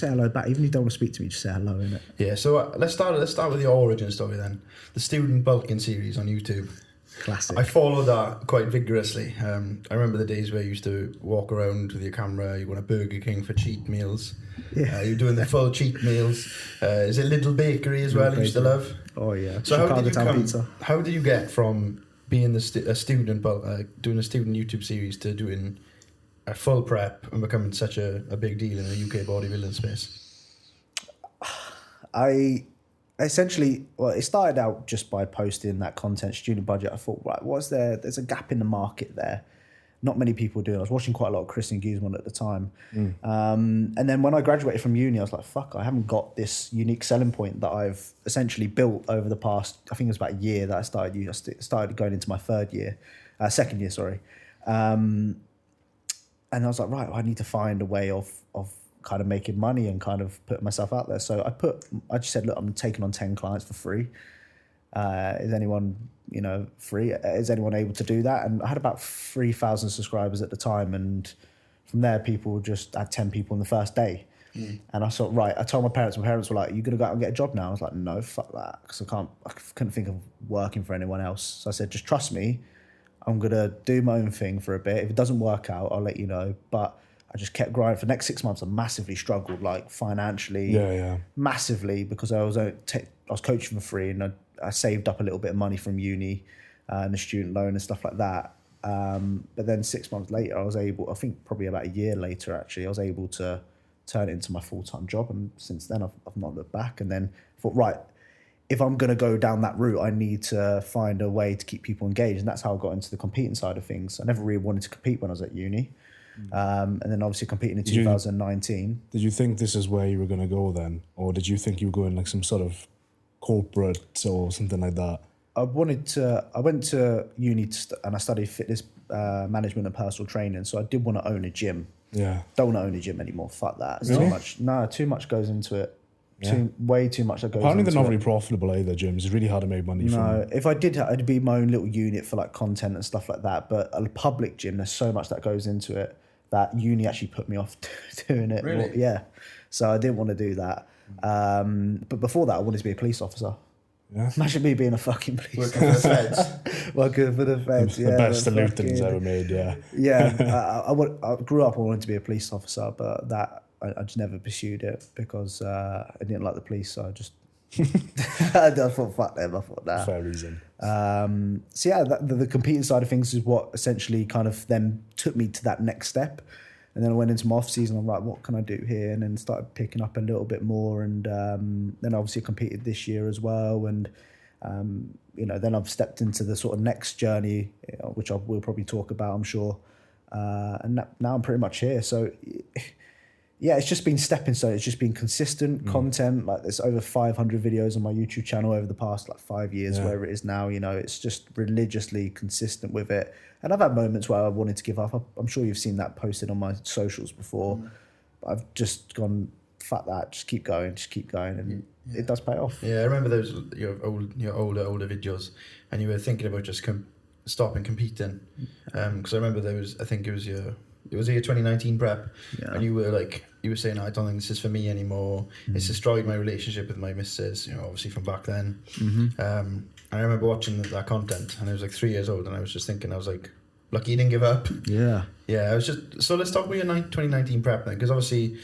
say hello back. Even if you don't want to speak to me, just say hello, innit? Yeah, so let's start with the origin story then. The Student Bulking series on YouTube. Classic. I followed that quite vigorously. I remember the days where you used to walk around with your camera, you went to Burger King for cheat meals. Yeah. You're doing the full cheat meals. Is it Little Bakery as well you used to love? Oh, yeah. So Pizza. how did you get from being a student, doing a student YouTube series to doing a full prep and becoming such a big deal in the UK bodybuilding space? I essentially, it started out just by posting that content, student budget. I thought, right, there's a gap in the market there. Not many people do. I was watching quite a lot of Chris and Guzman at the time. And then when I graduated from uni, I was like, fuck, I haven't got this unique selling point that I've essentially built over the past, I think it was about a year that I started going into my second year, sorry. And I was like, right, I need to find a way of kind of making money and kind of putting myself out there. So I just said, look, I'm taking on 10 clients for free. Is anyone, free? Is anyone able to do that? And I had about 3,000 subscribers at the time. And from there, people just had 10 people on the first day. And I thought, right, I told my parents were like, are you going to go out and get a job now? I was like, no, fuck that. Because I couldn't think of working for anyone else. So I said, just trust me. I'm going to do my own thing for a bit. If it doesn't work out, I'll let you know. But I just kept grinding. For the next 6 months, I massively struggled, like financially, massively, because I was coaching for free, and I saved up a little bit of money from uni and the student loan and stuff like that. But then 6 months later, I was able, I think probably about a year later, actually, I was able to turn it into my full-time job. And since then, I've not looked back. And then thought, right, if I'm going to go down that route, I need to find a way to keep people engaged. And that's how I got into the competing side of things. I never really wanted to compete when I was at uni. And then obviously competing in 2019. Did you think this is where you were going to go then? Or did you think you were going like some sort of corporate or something like that? I went to uni and I studied fitness management and personal training. So I did want to own a gym. Yeah. Don't want to own a gym anymore. Fuck that. It's really? too much. No, too much goes into it. Yeah. Way too much that goes Apparently into they're not it. very profitable either, gyms. It's really hard to make money from. No, if I did, I'd be my own little unit for like content and stuff like that. But a public gym, there's so much that goes into it that uni actually put me off doing it. Really? Yeah. So I didn't want to do that. But before that, I wanted to be a police officer. Yeah. Imagine me being a fucking police Working for the feds. Working for the feds, The best salutings ever made, yeah. Yeah, I grew up, I wanted to be a police officer, but that I just never pursued it because I didn't like the police, so I just I thought, fuck them, I thought that. Fair reason. So yeah, the competing side of things is what essentially kind of then took me to that next step. And then I went into my off season. I'm like, what can I do here? And then started picking up a little bit more. And then obviously competed this year as well. And then I've stepped into the sort of next journey, which we'll probably talk about, I'm sure. And now I'm pretty much here. So yeah, it's just been stepping stone. It's just been consistent content. Like there's over 500 videos on my YouTube channel over the past 5 years, where it is now. It's just religiously consistent with it. And I've had moments where I wanted to give up. I'm sure you've seen that posted on my socials before. But I've just gone, fuck that, just keep going. And it does pay off. Yeah, I remember those your older videos, and you were thinking about just stopping competing. Because I remember I think it was your 2019 prep, and you were saying, I don't think this is for me anymore. It's destroyed my relationship with my missus, obviously from back then. I remember watching that content, and I was like 3 years old, and I was just thinking, I was like, lucky you didn't give up. Yeah. Yeah, so let's talk about your 2019 prep then, because obviously